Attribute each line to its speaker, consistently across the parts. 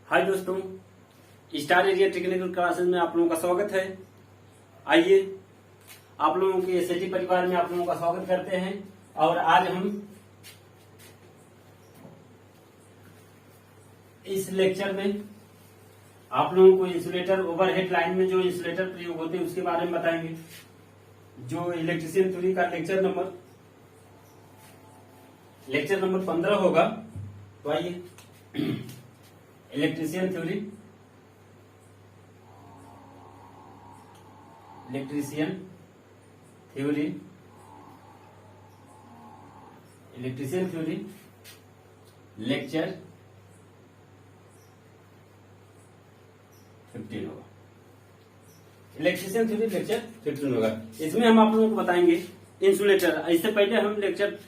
Speaker 1: हाय दोस्तों, star area technical classes में आप लोगों का स्वागत है। आइए आप लोगों के एसएटी परिवार में आप लोगों का स्वागत करते हैं। और आज हम इस लेक्चर में आप लोगों को इंसुलेटर ओवरहेड लाइन में जो इंसुलेटर प्रयोग होते हैं उसके बारे में बताएंगे। जो इलेक्ट्रिशियन थ्योरी का लेक्चर नंबर 15 होगा। तो आइए इलेक्ट्रिशियन थ्योरी लेक्चर 15 होगा। इलेक्ट्रिशियन थ्योरी लेक्चर 15 होगा। इसमें हम आप लोगों को बताएंगे इंसुलेटर। इससे पहले हम लेक्चर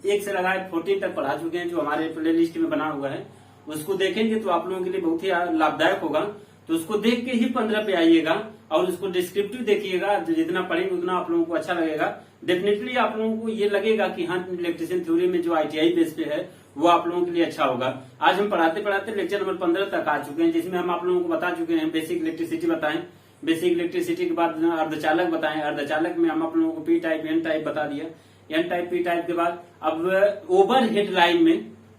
Speaker 1: 1 से लगाए 14 तक पढ़ा चुके हैं, जो हमारे प्ले लिस्ट में बना हुआ है। उसको देखेंगे तो आप लोगों के लिए बहुत ही लाभदायक होगा। तो उसको देख के ही 15 पे आइएगा और उसको डिस्क्रिप्टिव देखिएगा। जितना पढ़ेंगे उतना आप लोगों को अच्छा लगेगा। डेफिनेटली आप लोगों को ये लगेगा कि हाँ, इलेक्ट्रिशियन थ्योरी में जो आईटीआई बेस पे है वो आप लोगों के लिए अच्छा होगा। आज हम पढ़ाते पढ़ाते लेक्चर नंबर 15 तक आ चुके हैं, जिसमें हम आप लोगों को बता चुके हैं बेसिक इलेक्ट्रिसिटी बताएं। बेसिक इलेक्ट्रिसिटी के बाद अर्धचालक बताएं। अर्धचालक में हम आप लोगों को पी टाइप एन टाइप बता दिया। एन टाइप पी टाइप के बाद अब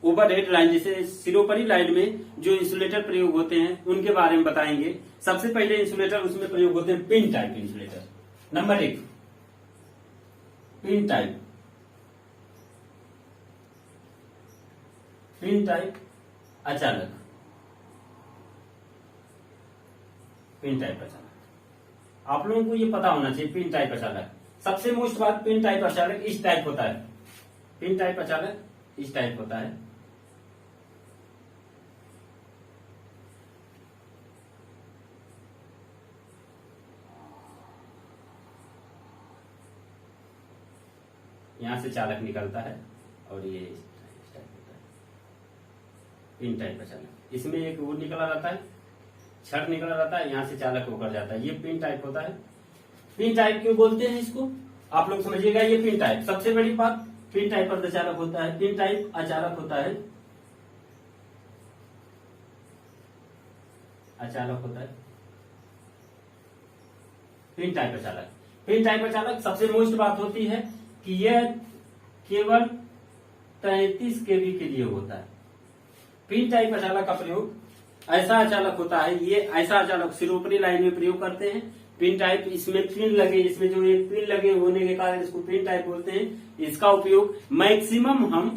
Speaker 1: ओवरहेड लाइन जैसे सिरोपरी लाइन में जो इंसुलेटर प्रयोग होते हैं उनके बारे में बताएंगे। सबसे पहले इंसुलेटर उसमें प्रयोग होते हैं pin type insulator. Number 1 pin type अचानक। आप लोगों को ये पता होना चाहिए पिन टाइप अचानक। सबसे मोस्ट बात, पिन टाइप अचानक इस टाइप होता है। पिन टाइप अचानक इस टाइप होता है। यहां से चालक निकलता है और ये इस टाइप होता है। पिन टाइप अचानक इसमें एक वो निकला रहता है, छड़ निकला रहता है, यहां से चालक होकर जाता है। ये पिन टाइप होता है। पिन टाइप क्यों बोलते हैं इसको आप लोग समझिएगा। ये पिन टाइप, सबसे बड़ी बात, पिन टाइप अर्धचालक होता है। पिन टाइप अचालक होता है। पिन टाइप अचालक सबसे मोस्ट बात होती है कि यह केवल 33 केवी के लिए होता है। पिन टाइप अचालक का प्रयोग ऐसा अचालक होता है, ये ऐसा अचालक सिरोपरी लाइन में प्रयोग करते हैं। पिन टाइप, इसमें पिन लगे, इसमें जो एक पिन लगे होने के कारण इसको पिन टाइप बोलते हैं। इसका उपयोग मैक्सिमम हम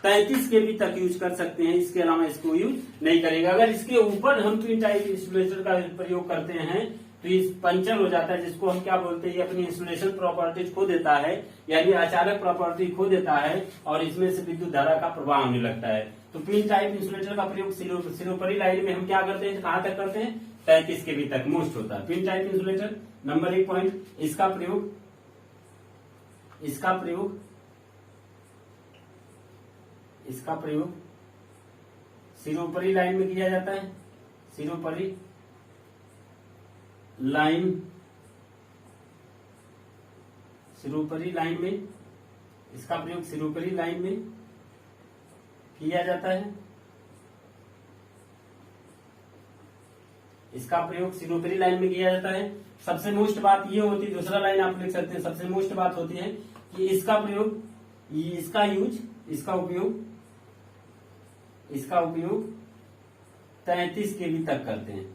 Speaker 1: 33 केवी तक यूज कर सकते हैं, इसके अलावा इसको यूज नहीं करेगा। अगर इसके ऊपर हम पिन टाइप इंसुलेटर का प्रयोग करते हैं तो इस पंचर हो जाता है, जिसको हम क्या बोलते हैं, अपनी इंसुलेशन प्रॉपर्टीज खो देता है, यानी अचानक प्रॉपर्टी खो देता है और इसमें से विद्युत धारा का प्रवाह होने लगता है। तो पिन टाइप इंसुलेटर का प्रयोग सिरोपरी लाइन में हम क्या करते हैं, कहां तक करते हैं, 33 केवी तक मोस्ट होता है। Pin type insulator number 1 point. इसका प्रयोग सिरोपरी लाइन में किया जाता है। सिरोपरी लाइन में इसका प्रयोग सिरोपरी लाइन में किया जाता है। सबसे मोस्ट बात ये होती है, दूसरा लाइन आप लिख सकते हैं। सबसे मोस्ट बात होती है कि इसका उपयोग 33 केवी तक करते हैं।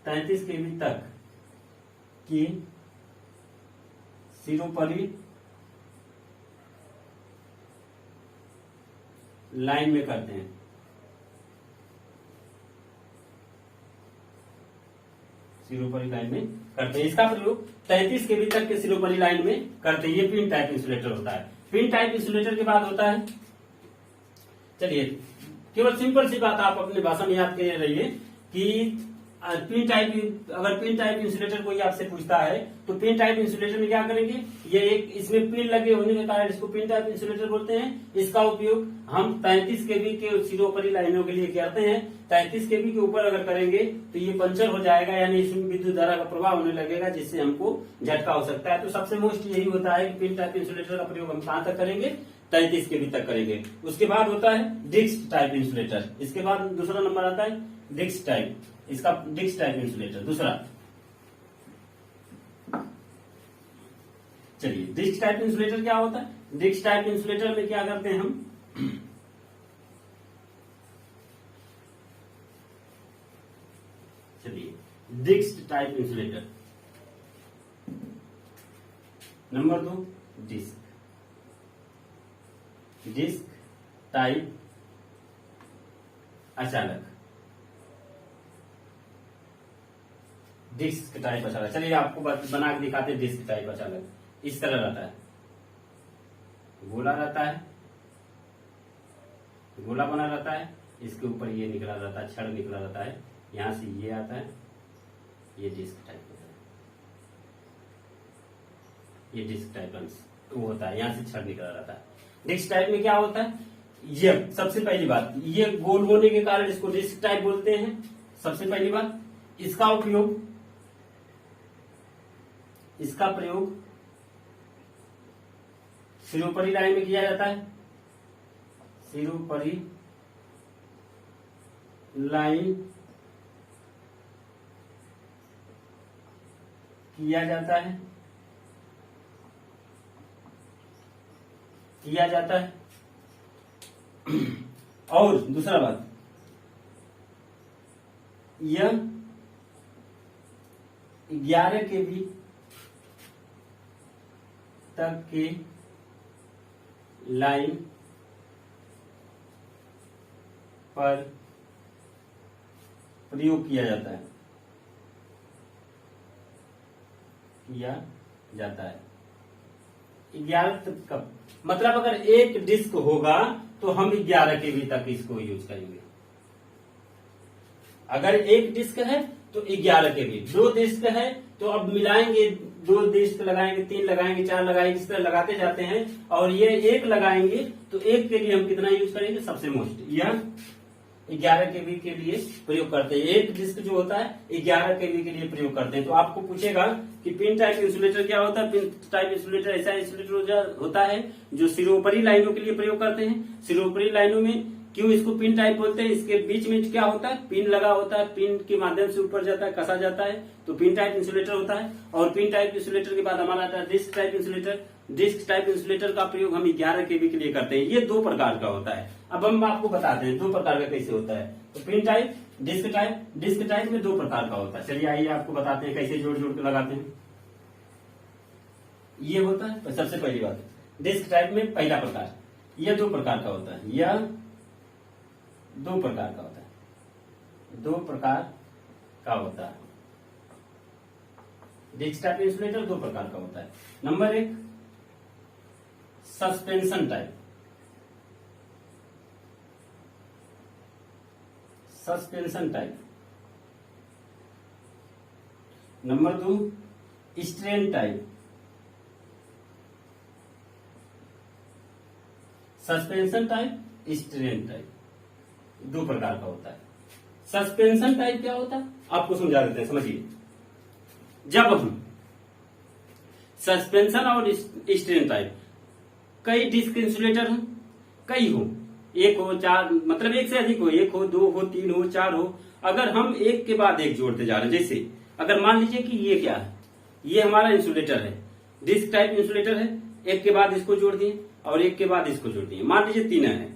Speaker 1: 33 केवी तक की सिरोपरी लाइन में करते हैं। इसका प्रयोग 33 केवी तक के सिरोपरी लाइन में करते हैं। ये पिन टाइप इंसुलेटर होता है। पिन टाइप इंसुलेटर के बाद होता है, चलिए केवल सिंपल सी बात आप अपनी भाषा में याद कर रहिए कि पिन टाइप इंसुलेटर कोई आपसे पूछता है तो पिन टाइप इंसुलेटर में क्या करेंगे, ये एक इसमें पिन लगे होने के कारण इसको पिन टाइप इंसुलेटर बोलते हैं। इसका उपयोग हम 33 केवी के सिरोपरी लाइनों के लिए करते हैं। 33 केवी के ऊपर अगर करेंगे तो ये पंचर हो जाएगा, यानी इसमें विद्युत धारा का प्रवाह होने लगेगा जिससे हमको झटका हो सकता है। तो सबसे मोस्ट यही होता है कि पिन टाइप इंसुलेटर का प्रयोग हम कहां तक करेंगे, 33 केवी तक करेंगे। उसके बाद होता है डिस्क टाइप इंसुलेटर। इसके बाद दूसरा नंबर आता है डिस्क टाइप, इसका डिस्क टाइप इंसुलेटर दूसरा। चलिए डिस्क टाइप इंसुलेटर क्या होता है? डिस्क टाइप इंसुलेटर में क्या करते हैं हम, चलिए disc type insulator number 2 disc type अचालक, डिस्क टाइप अचालक। चलिए आपको बना के दिखाते हैं डिस्क टाइप अचालक। इस तरह रहता है, गोला रहता है, गोला बना रहता है, इसके ऊपर ये निकला रहता है, छड़ निकला रहता है, यहां से ये आता है, ये डिस्क टाइप होता है, ये डिस्क टाइप वो होता है, यहां से छड़ निकला रहता है। डिस्क टाइप में क्या होता है, ये सबसे पहली बात, ये गोल होने के कारण इसको डिस्क टाइप बोलते हैं। सबसे पहली बात, इसका प्रयोग सिरोपरी लाइन में किया जाता है, सिरोपरी लाइन किया जाता है, और दूसरा बात, यह 11 केवी तक के लाइन पर प्रयोग किया जाता है, 11 तक का मतलब अगर एक डिस्क होगा तो हम 11 केवी तक इसको यूज करेंगे। अगर एक डिस्क है तो 11 केवी, 2 डिस्क है तो अब मिलाएंगे, 2 डिस्क लगाएंगे, 3 लगाएंगे, 4 लगाएंगे, इस तरह लगाते जाते हैं, और ये एक लगाएंगे तो एक के लिए हम कितना यूज करेंगे, सबसे मोस्ट यह 11 केवी के लिए प्रयोग करते हैं। एक डिस्क जो होता है 11 केवी के लिए प्रयोग करते हैं। तो आपको पूछेगा कि पिन टाइप इंसुलेटर क्या होता है। पिन टाइप इंसुलेटर ऐसा इंसुलेटर होता है जो सिरोपरी लाइनों के लिए प्रयोग करते हैं। सिरोपरी लाइनों में क्यों इसको पिन टाइप बोलते हैं, इसके बीच में क्या होता है, पिन लगा होता है, पिन के माध्यम से ऊपर जाता है, कसा जाता है, तो पिन टाइप इंसुलेटर होता है। और पिन टाइप इंसुलेटर के बाद हमारा आता है disc type insulator. Disc type insulator का प्रयोग हम 11 केवी के लिए करते हैं। ये 2 प्रकार का होता है। अब हम आपको बताते हैं 2 प्रकार का कैसे होता है। तो pin type, disc type. Disc type में 2 प्रकार का होता है। चलिए आइए आपको बताते हैं कैसे जोड़ जोड़ के लगाते हैं। ये होता है सबसे पहली बात, डिस्क टाइप में पहला प्रकार, यह 2 प्रकार का होता है, यह 2 प्रकार का होता है, 2 प्रकार का होता है। डिस्क टाइप इंसुलेटर 2 प्रकार का होता है। Number 1 suspension type, suspension type. Number 2 strain type. Suspension type, strain type, 2 प्रकार का होता है। सस्पेंशन टाइप क्या होता है आपको समझा देते हैं, समझिए। जब हम सस्पेंशन और स्ट्रेन टाइप, कई डिस्क इंसुलेटर हो, कई हो, 1 हो, 4, मतलब 1 से अधिक हो, 1 हो, 2 हो, 3 हो, 4 हो, अगर हम एक के बाद एक जोड़ते जा रहे हैं, जैसे अगर मान लीजिए कि ये क्या है, ये हमारा इंसुलेटर है, डिस्क टाइप इंसुलेटर है, एक के बाद इसको जोड़ दिए और एक के बाद इसको जोड़ दिए, मान लीजिए 3 है।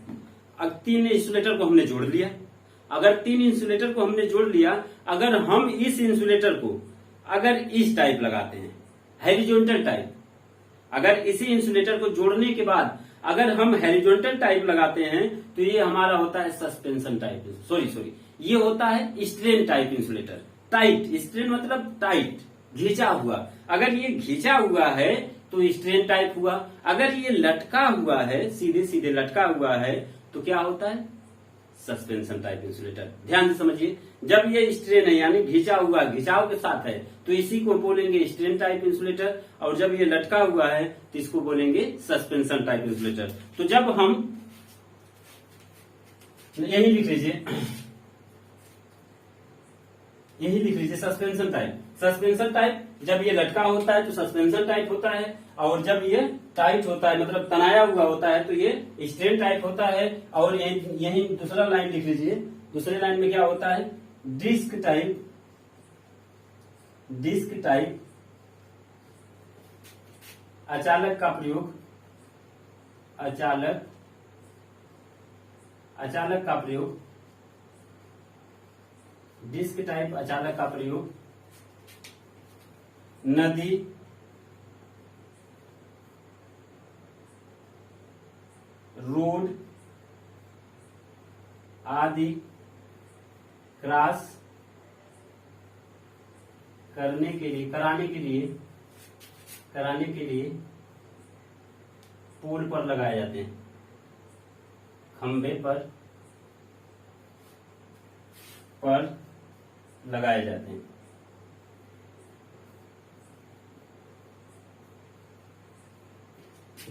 Speaker 1: अब 3 इंसुलेटर को हमने जोड़ लिया। अगर 3 इंसुलेटर को हमने जोड़ लिया, अगर हम इस इंसुलेटर को अगर इस टाइप लगाते हैं, हॉरिजॉन्टल टाइप, अगर इसी इंसुलेटर को जोड़ने के बाद अगर हम हॉरिजॉन्टल टाइप लगाते हैं तो ये हमारा होता है सस्पेंशन टाइप, सॉरी ये होता है strain type insulator. Tight, strain मतलब टाइट, घिंचा हुआ। अगर ये घिंचा हुआ है तो स्ट्रेन टाइप हुआ। अगर ये लटका हुआ है, सीधे सीधे लटका हुआ है, तो क्या होता है, सस्पेंशन टाइप इंसुलेटर। ध्यान से समझिए, जब ये स्ट्रेन है यानी घिंचा हुआ, घिंचाव के साथ है, तो इसी को बोलेंगे स्ट्रेन टाइप इंसुलेटर, और जब ये लटका हुआ है तो इसको बोलेंगे सस्पेंशन टाइप इंसुलेटर। तो जब हम यही लिख लीजिए, यही लिख लीजिए सस्पेंशन टाइप। सस्पेंशन टाइप जब ये लटका होता है तो सस्पेंशन टाइप होता है, और जब ये टाइट होता है मतलब तनाया हुआ होता है तो ये स्ट्रेन टाइप होता है। और यही दूसरा लाइन लिख लीजिए, दूसरे लाइन में क्या होता है, डिस्क टाइप। डिस्क टाइप अचालक का प्रयोग, अचालक का प्रयोग, डिस्क टाइप अचालक का प्रयोग नदी, रोड आदि क्रॉस कराने के लिए पोल पर लगाए जाते हैं, खंबे पर लगाए जाते हैं।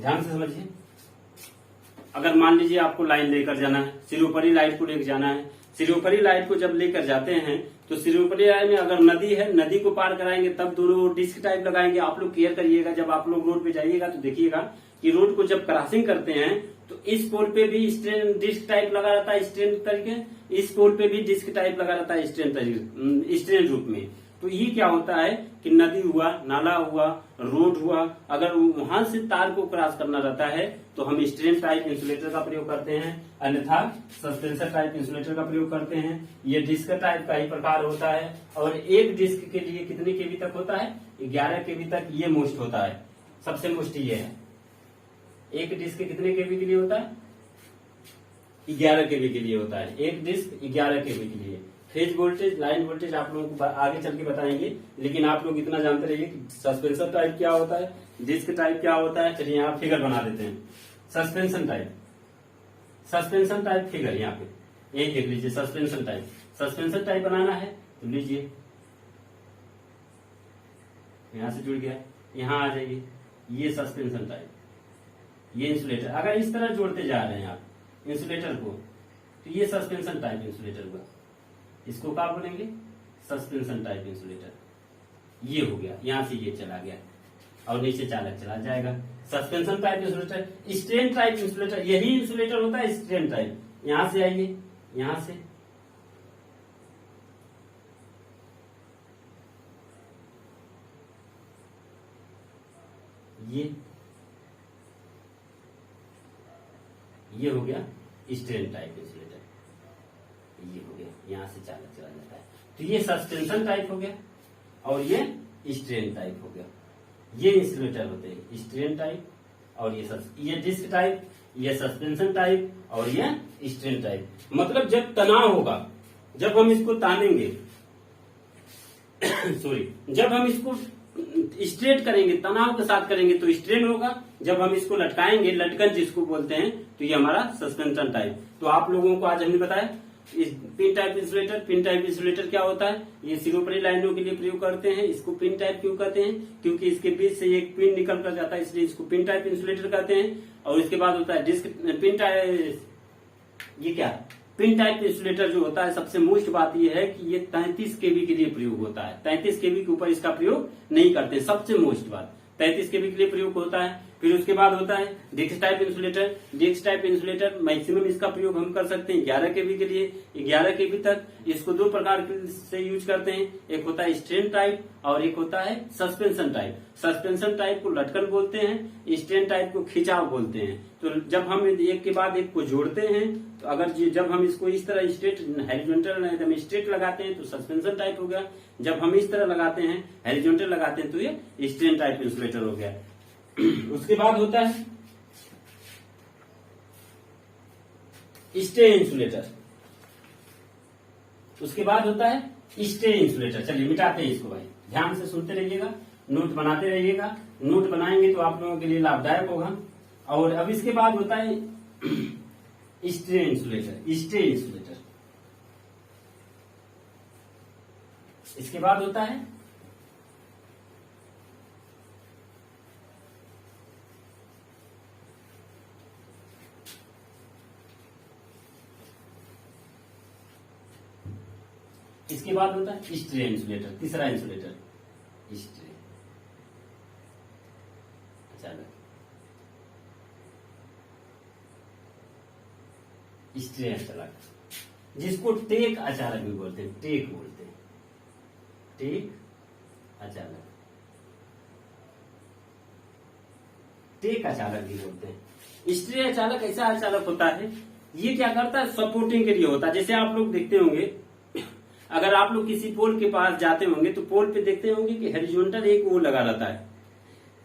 Speaker 1: ध्यान से समझिए। अगर मान लीजिए आपको लाइन लेकर जाना है, सिरोपरी लाइट को लेकर जाना है, सिरोपरी लाइट को जब लेकर जाते हैं तो सिरोपरी लाइट में अगर नदी है, नदी को पार कराएंगे तब दोनों डिस्क टाइप लगाएंगे। आप लोग केयर करिएगा, जब आप लोग रोड पे जाइएगा तो देखिएगा कि रोड को जब क्रॉसिंग करते हैं तो इस पोल पे भी स्ट्रेन डिस्क टाइप लगा रहता है स्ट्रेन तरीके, इस पोल पे भी डिस्क टाइप लगा रहता है स्ट्रेन तरीके, स्ट्रेन रूप में। तो ये क्या होता है कि नदी हुआ, नाला हुआ, रोड हुआ, अगर वहां से तार को क्रॉस करना रहता है तो हम स्ट्रेन टाइप इंसुलेटर का प्रयोग करते हैं, अन्यथा सस्पेंशन टाइप इंसुलेटर का प्रयोग करते हैं। ये डिस्क टाइप का ही प्रकार होता है। और एक डिस्क के लिए कितने केवी तक होता है, 11 केवी तक ये मोस्ट होता है, सबसे मोस्ट ये है। एक डिस्क कितने केवी के लिए होता है, 11 केवी के लिए होता है। एक डिस्क 11 केवी के लिए। फेज वोल्टेज, लाइन वोल्टेज आप लोगों को आगे चल के बताएंगे, लेकिन आप लोग इतना जानते रहिए कि सस्पेंशन टाइप क्या होता है, डिस्क टाइप क्या होता है। चलिए यहाँ फिगर बना देते हैं। Suspension type, suspension type figure यहाँ पे यही देख लीजिए। सस्पेंशन टाइप, सस्पेंशन टाइप बनाना है तो लीजिए, यहां से जुड़ गया, यहां आ जाइए, ये सस्पेंशन टाइप, ये इंसुलेटर। अगर इस तरह जोड़ते जा रहे हैं आप इंसुलेटर को तो ये सस्पेंशन टाइप इंसुलेटर हुआ। इसको क्या बोलेंगे, सस्पेंशन टाइप इंसुलेटर। ये हो गया, यहां से ये चला गया और नीचे चालक चला जाएगा। Suspension type insulator. Strain type insulator, यही इंसुलेटर होता है स्ट्रेन टाइप। यहां से आइए, यहां से ये हो गया स्ट्रेन टाइप इंसुलेटर। ये हो गया, यहां से चालक चला जाता है। तो ये सस्पेंशन टाइप हो गया और ये स्ट्रेन टाइप हो गया। ये इंसुलेटर होते हैं स्ट्रेन टाइप, और ये डिस्क टाइप, ये सस्पेंशन टाइप, और ये स्ट्रेन टाइप। मतलब जब तनाव होगा, जब हम इसको तानेंगे सॉरी, जब हम इसको स्ट्रेट करेंगे, तनाव के साथ करेंगे तो स्ट्रेन होगा। जब हम इसको लटकाएंगे, लटकन जिसको बोलते हैं, तो ये हमारा सस्पेंशन टाइप। तो आप लोगों को आज हमने बताया pin type insulator. Pin type insulator क्या होता है, ये सिरोपरी लाइनों के लिए प्रयोग करते हैं। इसको पिन टाइप क्यों कहते हैं, क्योंकि इसके बीच से एक पिन निकल कर जाता है, इसलिए इसको पिन टाइप इंसुलेटर कहते हैं। और इसके बाद होता है डिस्क पिन टाइप। ये क्या, पिन टाइप इंसुलेटर जो होता है, सबसे मोस्ट बात यह है कि ये 33 केवी के लिए प्रयोग होता है। 33 केवी के ऊपर इसका प्रयोग नहीं करते। सबसे मोस्ट बात 33 केवी के लिए प्रयोग होता है। फिर उसके बाद होता है disc type insulator. Disc type insulator maximum इसका प्रयोग हम कर सकते हैं 11 केवी के लिए। 11 केवी तक इसको दो प्रकार से यूज करते हैं, एक होता है स्ट्रेन टाइप और एक होता है सस्पेंशन टाइप। सस्पेंशन टाइप को लटकन बोलते हैं, स्ट्रेन टाइप को खिंचाव बोलते हैं। तो जब हम एक के बाद एक को जोड़ते हैं, तो अगर जब हम इसको इस तरह स्ट्रेट हॉरिजॉन्टल एकदम स्ट्रेट लगाते हैं तो सस्पेंशन टाइप हो गया। जब हम इस तरह लगाते हैं, हॉरिजॉन्टल लगाते हैं, तो ये स्ट्रेन टाइप इंसुलेटर हो गया। उसके बाद होता है स्टे इंसुलेटर। उसके बाद होता है स्टे इंसुलेटर। चलिए मिटाते हैं इसको भाई, ध्यान से सुनते रहिएगा, नोट बनाते रहिएगा। नोट बनाएंगे तो आप लोगों के लिए लाभदायक होगा। और अब इसके बाद होता है स्टे इंसुलेटर। स्टे इंसुलेटर इसके बाद होता है इसके बाद होता है स्ट्रे इंसुलेटर, तीसरा इंसुलेटर स्ट्रे अचालक, स्ट्रे अचालक, जिसको टेक अचालक भी बोलते हैं, टेक बोलते हैं, टेक अचालक, टेक अचालक भी बोलते हैं। स्ट्रे अचालक ऐसा अचालक होता है, ये क्या करता है, सपोर्टिंग के लिए होता है। जैसे आप लोग देखते होंगे, अगर आप लोग किसी पोल के पास जाते होंगे तो पोल पे देखते होंगे कि हॉरिजॉन्टल एक वो लगा रहता है,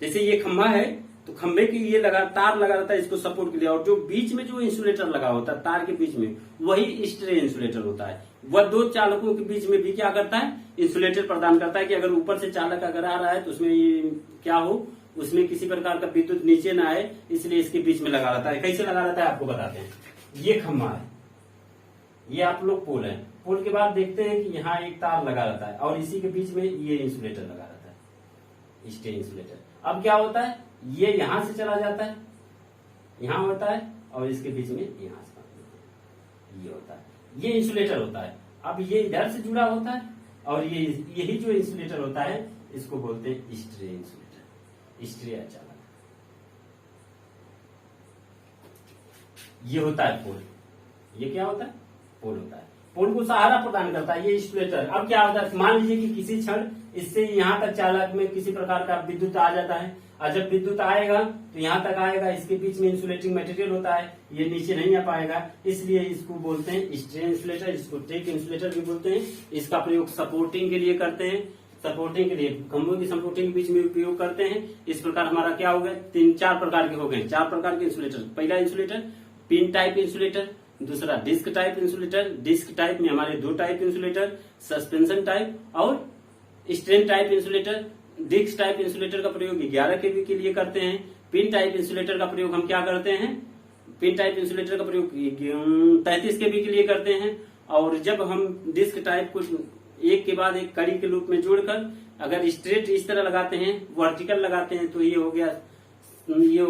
Speaker 1: जैसे ये खंभा है तो खंभे के ये लगा तार लगा रहता है इसको सपोर्ट के लिए, और जो बीच में जो इंसुलेटर लगा होता है तार के बीच में, वही स्ट्रे इंसुलेटर होता है। वह दो चालकों के बीच में भी क्या करता है, इंसुलेटर प्रदान करता है कि अगर ऊपर से चालक अगर आ रहा है तो उसमें ये क्या हो, उसमें किसी प्रकार का विद्युत नीचे ना आए, इसलिए इसके बीच में लगा रहता है। कैसे लगा रहता है आपको बताते हैं। ये खंभा है, ये आप लोग पोल है, पोल के बाद देखते हैं कि यहाँ एक तार लगा रहता है और इसी के बीच में ये इंसुलेटर लगा रहता है, स्ट्रे इंसुलेटर। अब क्या होता है, ये यहां से चला जाता है, यहां होता है और इसके बीच में यहां से ये होता है, ये इंसुलेटर होता है। अब ये इधर से जुड़ा होता है और ये यही जो इंसुलेटर होता है इसको बोलते हैं स्ट्रे इंसुलेटर, स्ट्रे अचालक। ये होता है पोल, ये क्या होता है, पोल होता है, पोल को सहारा प्रदान करता है ये इंसुलेटर। अब क्या होता है, मान लीजिए कि किसी क्षण इससे यहाँ तक चालक में किसी प्रकार का विद्युत आ जाता है, और जब विद्युत आएगा तो यहाँ तक आएगा, इसके बीच में इंसुलेटिंग मटेरियल होता है, ये नीचे नहीं आ पाएगा, इसलिए इसको बोलते हैं स्ट्रे इंसुलेटर, इसको टेक इंसुलेटर भी बोलते हैं। इसका प्रयोग सपोर्टिंग के लिए करते हैं, सपोर्टिंग के लिए खंभों की सपोर्टिंग के बीच में उपयोग करते हैं। इस प्रकार हमारा क्या हो गया, तीन चार प्रकार के हो गए, चार प्रकार के इंसुलेटर। पहला इंसुलेटर पिन टाइप इंसुलेटर, दूसरा disc type insulator, disc type में हमारे दो टाइप इंसुलेटर, सस्पेंशन टाइप और strain type insulator. Disc type insulator का प्रयोग 11 केवी के लिए करते हैं। पिन टाइप इंसुलेटर का प्रयोग हम क्या करते हैं, पिन टाइप इंसुलेटर का प्रयोग 33 केवी के लिए करते हैं। और जब हम डिस्क टाइप को एक के बाद एक कड़ी के रूप में जोड़कर अगर स्ट्रेट इस तरह लगाते हैं, वर्टिकल लगाते हैं, तो ये हो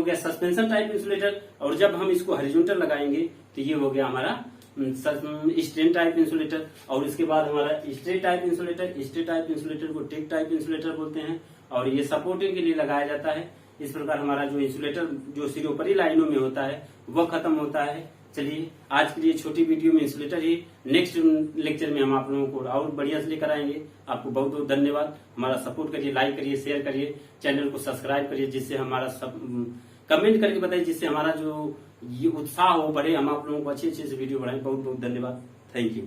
Speaker 1: गया सस्पेंशन टाइप इंसुलेटर। और जब हम इसको हॉरिजॉन्टल लगाएंगे तो ये हो गया हमारा स्ट्रेन टाइप इंसुलेटर। और इसके बाद हमारा stray type insulator, stray type insulator को टेक टाइप इंसुलेटर बोलते हैं और ये सपोर्टिंग के लिए लगाया जाता है। इस प्रकार हमारा जो इंसुलेटर जो सिरोपरी लाइनों में होता है वह खत्म होता है। चलिए आज के लिए छोटी वीडियो में इंसुलेटर ही, नेक्स्ट लेक्चर में हम आप लोगों को और बढ़िया से लेकर आएंगे। आपको बहुत बहुत धन्यवाद। हमारा सपोर्ट करिए, लाइक करिए, शेयर करिए, चैनल को सब्सक्राइब करिए, जिससे हमारा सब कमेंट करके बताइए, जिससे हमारा जो ये उत्साह हो बढ़े, हम आप लोगों को अच्छे अच्छे से वीडियो बनाए। बहुत बहुत धन्यवाद, थैंक यू।